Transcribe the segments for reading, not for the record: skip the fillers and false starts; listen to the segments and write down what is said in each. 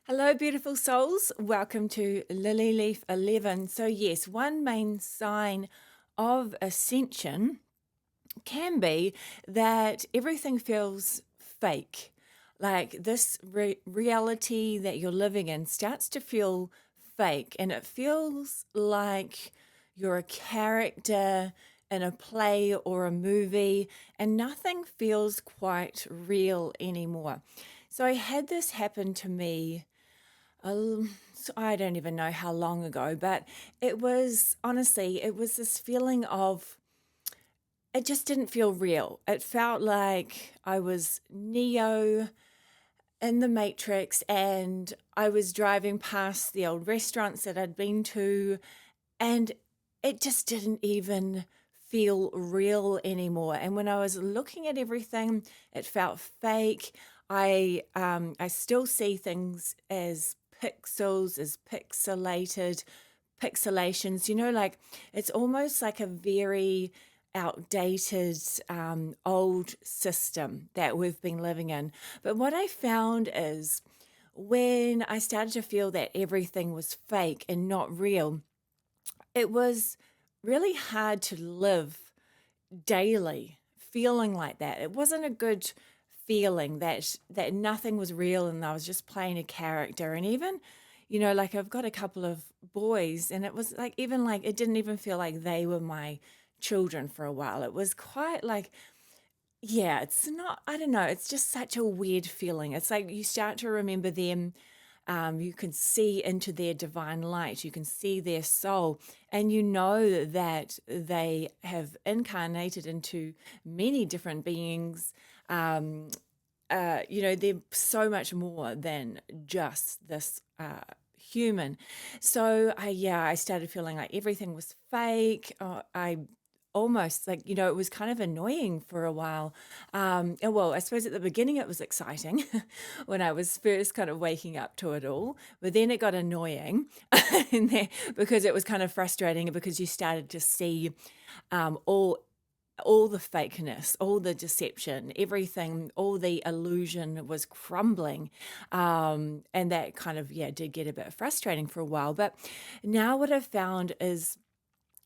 Hello, beautiful souls. Welcome to Lily Leaf 11. So, yes, one main sign of ascension can be that everything feels fake. Like this reality that you're living in starts to feel fake, and it feels like you're a character in a play or a movie, and nothing feels quite real anymore. So, I had this happen to me so I don't even know how long ago, but it was honestly, it was this feeling of it just didn't feel real. It felt like I was Neo in the Matrix and I was driving past the old restaurants that I'd been to, and it just didn't even feel real anymore. And when I was looking at everything, it felt fake. I still see things as pixels, as pixelations. Like it's almost like a very outdated old system that we've been living in. But what I found is when I started to feel that everything was fake and not real, it was really hard to live daily feeling like that. It wasn't a good feeling that nothing was real and I was just playing a character. And even, like I've got a couple of boys, and it was like even like it didn't even feel like they were my children for a while. It was quite like, yeah, it's not, I don't know, it's just such a weird feeling. It's like you start to remember them. You can see into their divine light, you can see their soul, and you know that they have incarnated into many different beings. They're so much more than just this human. So I started feeling like everything was fake. I almost like, it was kind of annoying for a while. And well, I suppose at the beginning it was exciting when I was first kind of waking up to it all, but then it got annoying because it was kind of frustrating because you started to see all the fakeness, all the deception, everything, all the illusion was crumbling. And that kind of, did get a bit frustrating for a while. But now what I've found is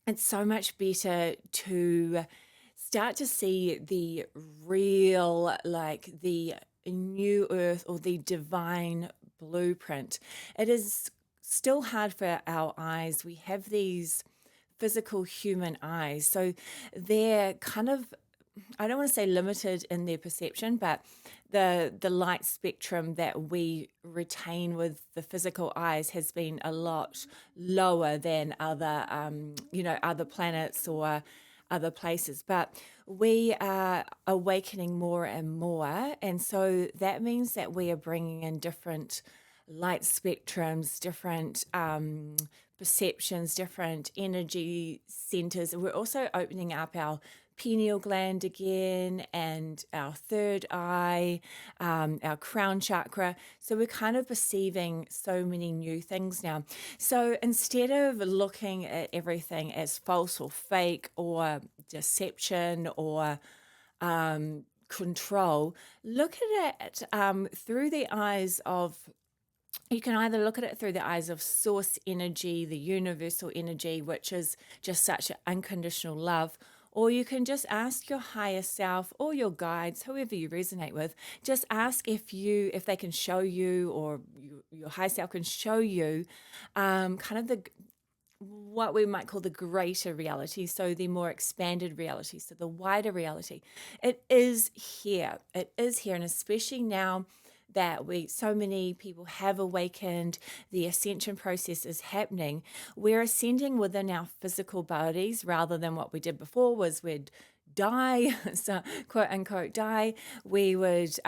it's so much better to start to see the real, like the new earth or the divine blueprint. It is still hard for our eyes. We have these physical human eyes. So they're kind of, I don't want to say limited in their perception, but the light spectrum that we retain with the physical eyes has been a lot lower than other planets or other places. But we are awakening more and more, and so that means that we are bringing in different light spectrums, different perceptions, different energy centers. And we're also opening up our pineal gland again and our third eye, our crown chakra. So we're kind of perceiving so many new things now. So instead of looking at everything as false or fake or deception or control, look at it through the eyes of, you can either look at it through the eyes of source energy, the universal energy, which is just such an unconditional love, or you can just ask your higher self or your guides, whoever you resonate with, just ask if they can show you, or your higher self can show you kind of what we might call the greater reality, so the more expanded reality, so the wider reality. It is here. It is here, and especially now that so many people have awakened, the ascension process is happening. We're ascending within our physical bodies rather than what we did before was we'd die, so quote unquote die. We would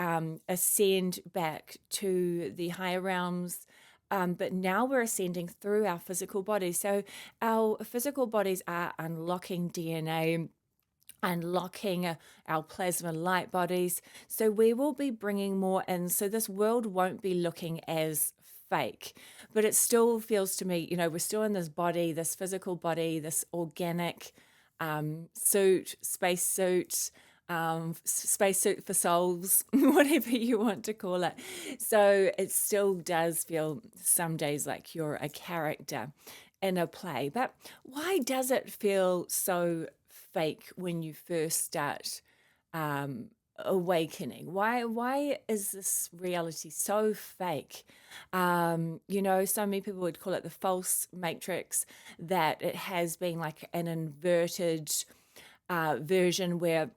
ascend back to the higher realms. But now we're ascending through our physical bodies. So our physical bodies are unlocking DNA, unlocking our plasma light bodies. So we will be bringing more in. So this world won't be looking as fake, but it still feels to me, we're still in this body, this physical body, this organic suit, space suit, spacesuit for souls, whatever you want to call it. So it still does feel some days like you're a character in a play. But why does it feel so fake when you first start awakening? Why is this reality so fake? So many people would call it the false matrix, that it has been like an inverted version where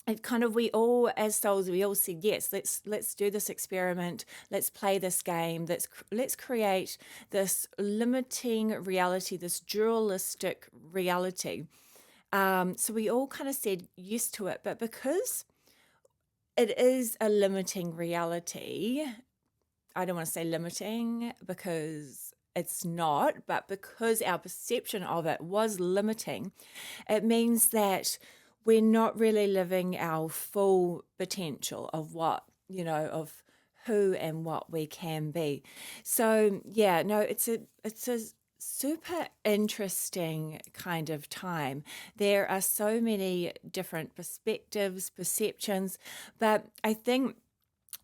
it kind of, we all as souls, we all said yes, let's do this experiment, let's play this game, let's create this limiting reality, this dualistic reality. So we all kind of said yes to it, but because it is a limiting reality, I don't want to say limiting because it's not, but because our perception of it was limiting, it means that we're not really living our full potential of of who and what we can be. So yeah, no, it's a super interesting kind of time. There are so many different perspectives, perceptions, but I think,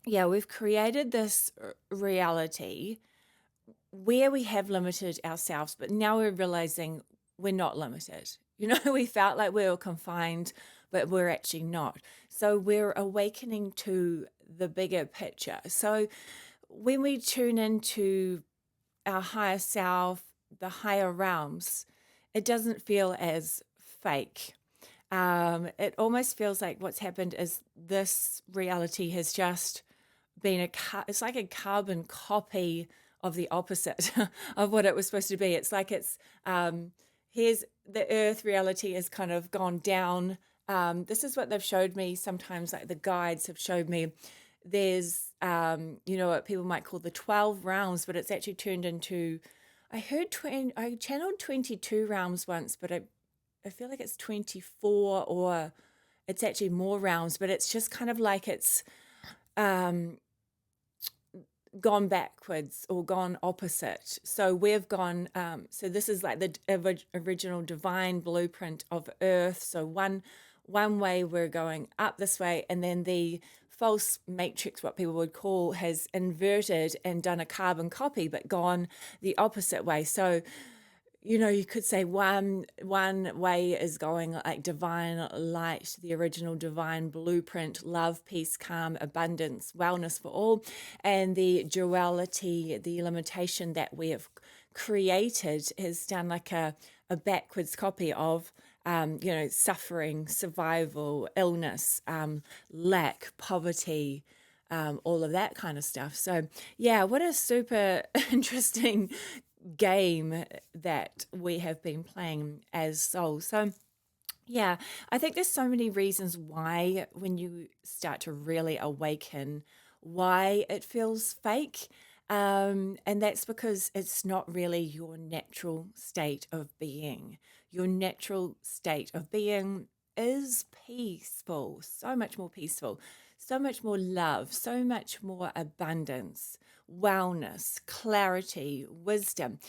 yeah, we've created this reality where we have limited ourselves, but now we're realizing we're not limited. We felt like we were confined, but we're actually not. So we're awakening to the bigger picture. So when we tune into our higher self, the higher realms, it doesn't feel as fake. It almost feels like what's happened is this reality has just been it's like a carbon copy of the opposite of what it was supposed to be. It's like here's the earth reality has kind of gone down. This is what they've showed me sometimes, like the guides have showed me. There's, what people might call the 12 realms, but it's actually turned into, I channeled 22 realms once, but I feel like it's 24, or it's actually more realms, but it's just kind of like it's gone backwards or gone opposite. So we've gone, so this is like the original divine blueprint of Earth. So one way we're going up this way, and then the false matrix, what people would call, has inverted and done a carbon copy, but gone the opposite way. So you could say one way is going like divine light, the original divine blueprint, love, peace, calm, abundance, wellness for all, and the duality, the limitation that we have created has done like a backwards copy of suffering, survival, illness, lack, poverty, all of that kind of stuff. So yeah, what a super interesting game that we have been playing as souls. So yeah, I think there's so many reasons why when you start to really awaken, why it feels fake. And that's because it's not really your natural state of being. Your natural state of being is peaceful, so much more peaceful, so much more love, so much more abundance, wellness, clarity, wisdom.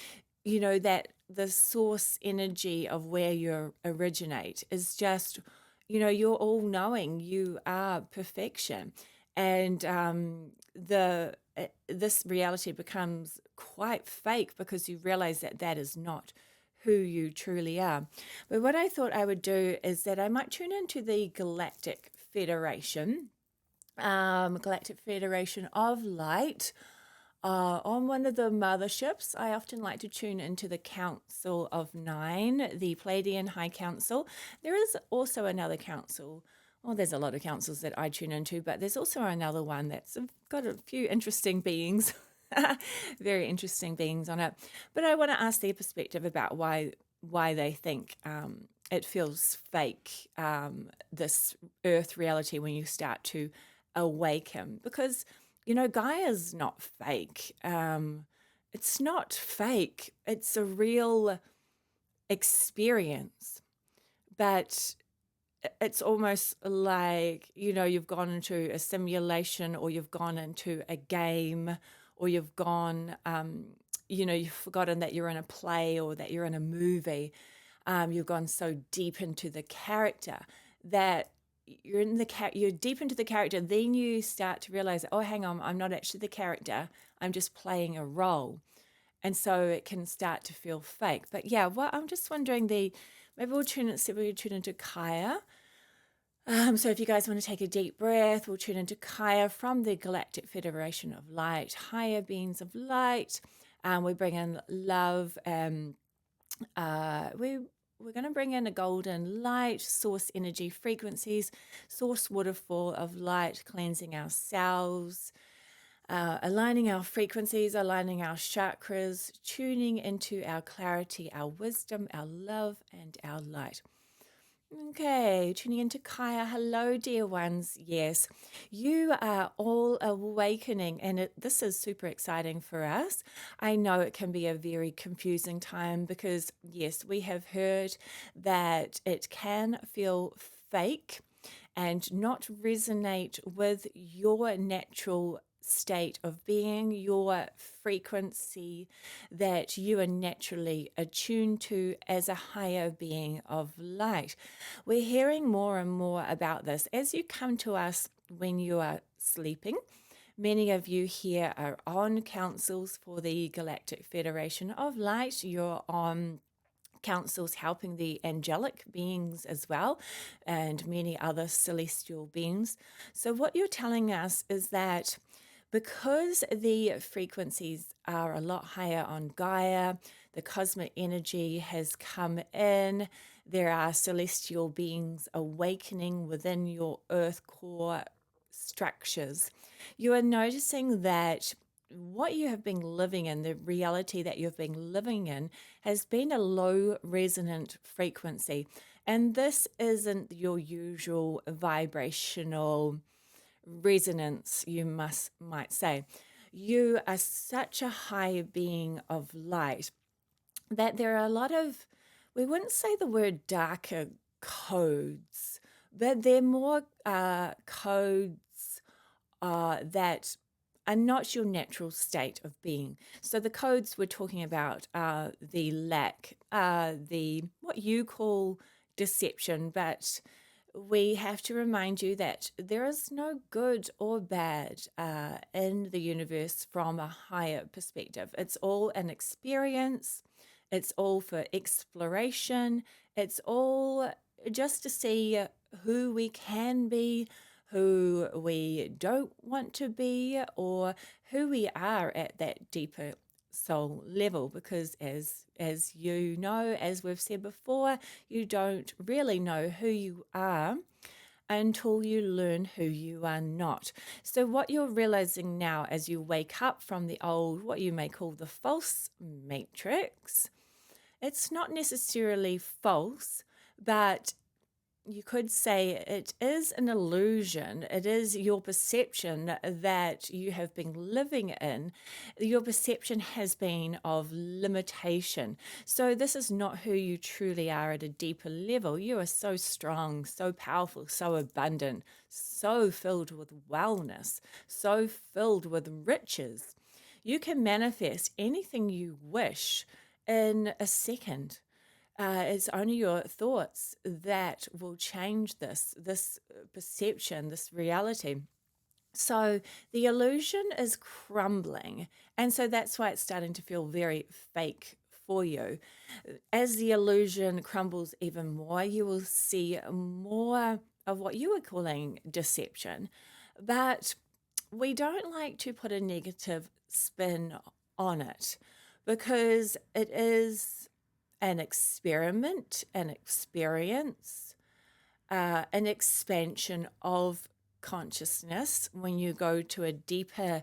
That the source energy of where you originate is just, you're all knowing, you are perfection. And this reality becomes quite fake because you realize that that is not who you truly are. But what I thought I would do is that I might tune into the Galactic Federation of Light. On one of the motherships, I often like to tune into the Council of Nine, the Pleiadian High Council. There is also another council. Well, there's a lot of councils that I tune into, but there's also another one that's got a few interesting beings, very interesting beings on it. But I want to ask their perspective about why they think it feels fake, this Earth reality, when you start to awaken. Because Gaia's not fake. It's not fake. It's a real experience. But it's almost like, you've gone into a simulation, or you've gone into a game, or you've gone, you've forgotten that you're in a play or that you're in a movie. You've gone so deep into the character that you're deep into the character, then you start to realize, oh, hang on, I'm not actually the character. I'm just playing a role. And so it can start to feel fake. But yeah, well, I'm just wondering maybe we'll tune into Kaya. So if you guys want to take a deep breath, we'll tune into Kaya from the Galactic Federation of Light, higher beings of light. We bring in love. We're going to bring in a golden light, source energy frequencies, source waterfall of light, cleansing ourselves, aligning our frequencies, aligning our chakras, tuning into our clarity, our wisdom, our love, and our light. Okay, tuning into Kaya. Hello, dear ones. Yes, you are all awakening, and this is super exciting for us. I know it can be a very confusing time because, yes, we have heard that it can feel fake and not resonate with your natural state of being, your frequency that you are naturally attuned to as a higher being of light. We're hearing more and more about this as you come to us when you are sleeping. Many of you here are on councils for the Galactic Federation of Light. You're on councils helping the angelic beings as well, and many other celestial beings. So what you're telling us is that because the frequencies are a lot higher on Gaia, the cosmic energy has come in, there are celestial beings awakening within your earth core structures. You are noticing that what you have been living in, the reality that you've been living in, has been a low resonant frequency. And this isn't your usual vibrational resonance, you might say. You are such a high being of light that there are a lot of, we wouldn't say the word darker codes, but they're more codes that are not your natural state of being. So the codes we're talking about are the lack, the what you call deception, but we have to remind you that there is no good or bad in the universe from a higher perspective. It's all an experience. It's all for exploration. It's all just to see who we can be, who we don't want to be, or who we are at that deeper soul level, because as you know, as we've said before, you don't really know who you are until you learn who you are not. So what you're realizing now as you wake up from the old, what you may call the false matrix, it's not necessarily false, but you could say it is an illusion. It is your perception that you have been living in. Your perception has been of limitation. So this is not who you truly are at a deeper level. You are so strong, so powerful, so abundant, so filled with wellness, so filled with riches. You can manifest anything you wish in a second. It's only your thoughts that will change this perception, this reality. So the illusion is crumbling. And so that's why it's starting to feel very fake for you. As the illusion crumbles even more, you will see more of what you were calling deception. But we don't like to put a negative spin on it because it is an experiment, an experience, an expansion of consciousness. When you go to a deeper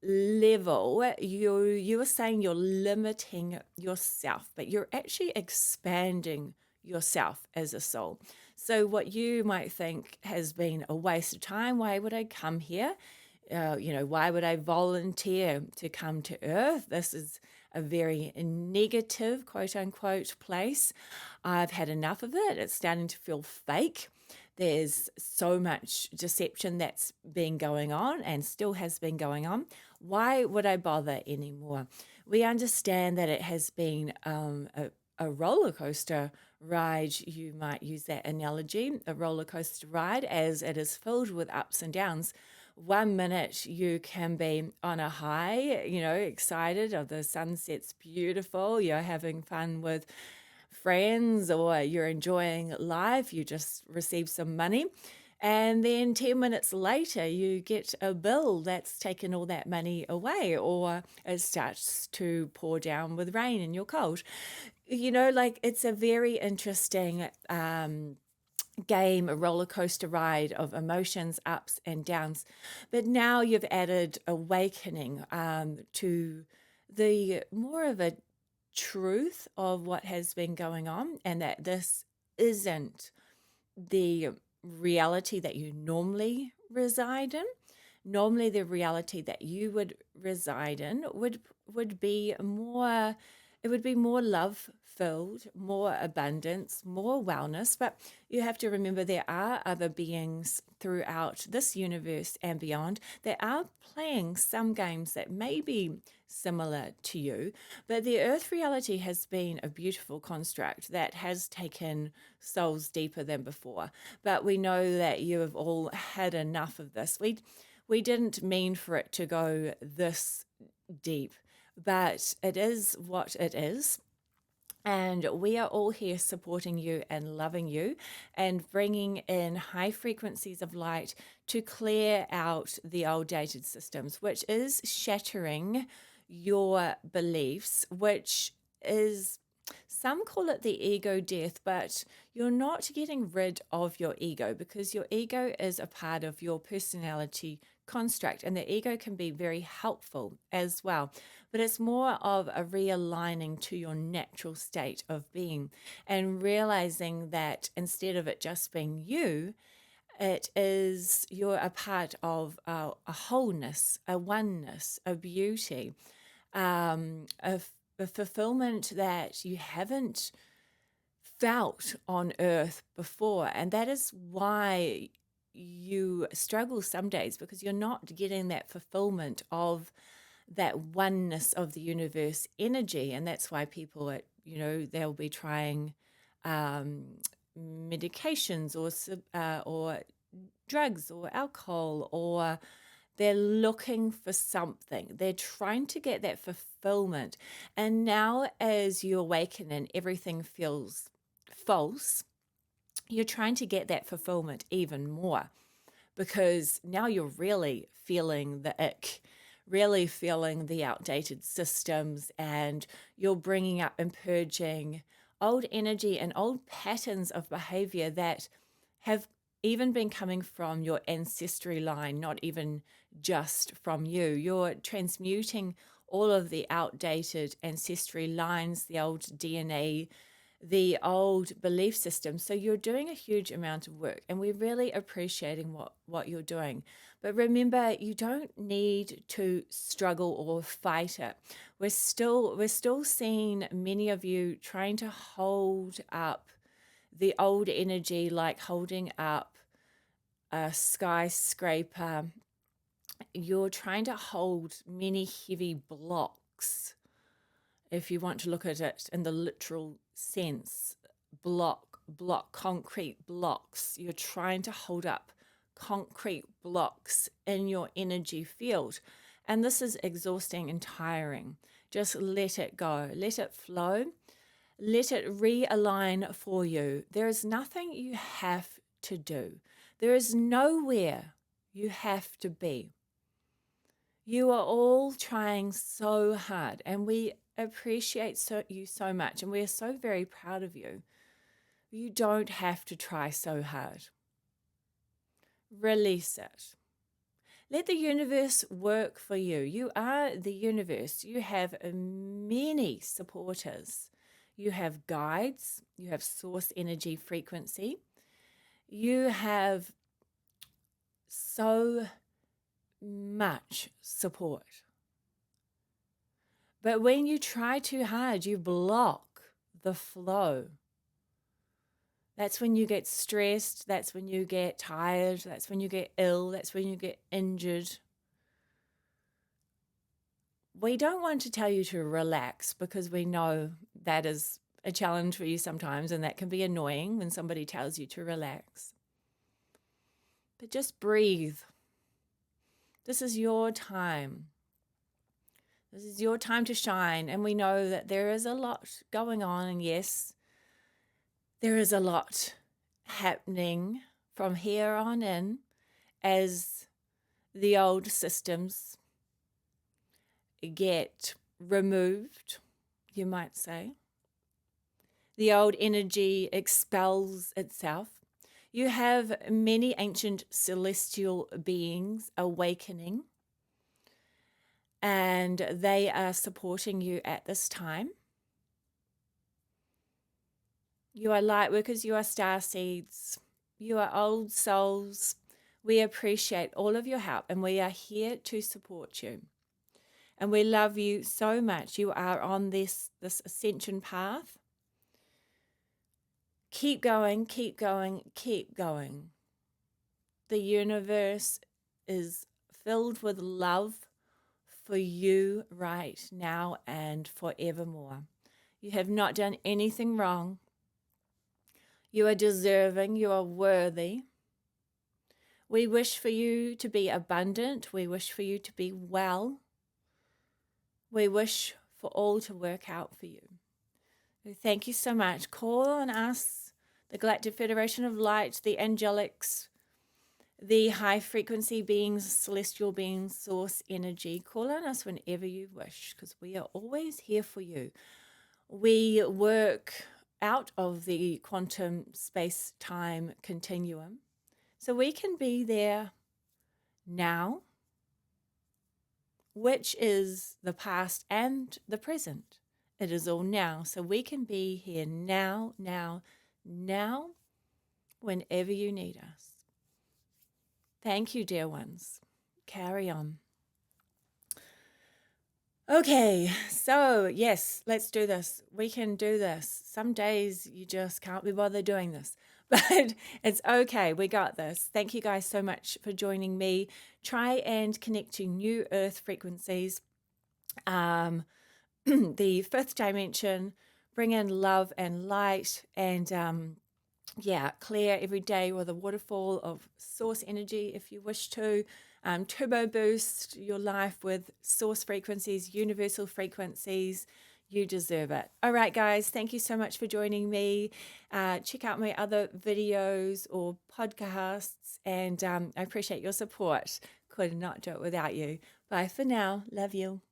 level, you are saying you're limiting yourself, but you're actually expanding yourself as a soul. So what you might think has been a waste of time, why would I come here? Why would I volunteer to come to Earth? This is a very negative, quote unquote, place. I've had enough of it. It's starting to feel fake. There's so much deception that's been going on and still has been going on. Why would I bother anymore? We understand that it has been a roller coaster ride, you might use that analogy, a roller coaster ride, as it is filled with ups and downs. 1 minute you can be on a high, excited, or the sunset's beautiful, you're having fun with friends, or you're enjoying life, you just received some money. And then 10 minutes later, you get a bill that's taken all that money away, or it starts to pour down with rain and you're cold. It's a very interesting game, a roller coaster ride of emotions, ups and downs. But now you've added awakening to the more of a truth of what has been going on, and that this isn't the reality that you normally reside in. Normally the reality that you would reside in would be more, it would be more love filled, more abundance, more wellness. But you have to remember there are other beings throughout this universe and beyond that are playing some games that may be similar to you. But the earth reality has been a beautiful construct that has taken souls deeper than before. But we know that you have all had enough of this. We didn't mean for it to go this deep, but it is what it is. And we are all here supporting you and loving you and bringing in high frequencies of light to clear out the old dated systems, which is shattering your beliefs, which is, some call it the ego death, but you're not getting rid of your ego, because your ego is a part of your personality construct, and the ego can be very helpful as well. But it's more of a realigning to your natural state of being and realizing that instead of it just being you, you're a part of a wholeness, a oneness, a beauty, a fulfillment that you haven't felt on earth before. And that is why you struggle some days, because you're not getting that fulfillment of that oneness of the universe energy. And that's why people they'll be trying medications or drugs or alcohol, or they're looking for something. They're trying to get that fulfillment. And now as you awaken and everything feels false, you're trying to get that fulfillment even more, because now you're really feeling the ick, really feeling the outdated systems, and you're bringing up and purging old energy and old patterns of behavior that have even been coming from your ancestry line, not even just from you. You're transmuting all of the outdated ancestry lines, the old DNA, the old belief system. So you're doing a huge amount of work, and we're really appreciating what you're doing. But remember, you don't need to struggle or fight it. We're still seeing many of you trying to hold up the old energy, like holding up a skyscraper. You're trying to hold many heavy blocks, if you want to look at it in the literal sense, concrete blocks. You're trying to hold up concrete blocks in your energy field. And this is exhausting and tiring. Just let it go. Let it flow. Let it realign for you. There is nothing you have to do. There is nowhere you have to be. You are all trying so hard, and we appreciate you so much, and we are so very proud of you. You don't have to try so hard. Release it. Let the universe work for you. You are the universe. You have many supporters. You have guides. You have source energy frequency. You have so much support. But when you try too hard, you block the flow. That's when you get stressed. That's when you get tired. That's when you get ill. That's when you get injured. We don't want to tell you to relax, because we know that is a challenge for you sometimes, and that can be annoying when somebody tells you to relax. But just breathe. This is your time. This is your time to shine. And we know that there is a lot going on. And yes, there is a lot happening from here on in as the old systems get removed, you might say. The old energy expels itself. You have many ancient celestial beings awakening, and they are supporting you at this time. You are light workers, you are star seeds, you are old souls. We appreciate all of your help, and we are here to support you. And we love you so much. You are on this ascension path. Keep going, keep going, keep going. The universe is filled with love for you right now and forevermore. You have not done anything wrong. You are deserving. You are worthy. We wish for you to be abundant. We wish for you to be well. We wish for all to work out for you. So thank you so much. Call on us, the Galactic Federation of Light, the angelics, the high frequency beings, celestial beings, source energy. Call on us whenever you wish, because we are always here for you. We work out of the quantum space-time continuum, so we can be there now, which is the past and the present. It is all now, so we can be here now, whenever you need us. Thank you, dear ones. Carry on. Okay, so yes, let's do this. We can do this. Some days you just can't be bothered doing this, but it's okay. We got this. Thank you guys so much for joining me. Try and connect to new earth frequencies. The fifth dimension, bring in love and light, and clear every day with a waterfall of source energy if you wish to. Turbo boost your life with source frequencies, universal frequencies. You deserve it. All right, guys, thank you so much for joining me. Check out my other videos or podcasts, and I appreciate your support. Could not do it without you. Bye for now. Love you.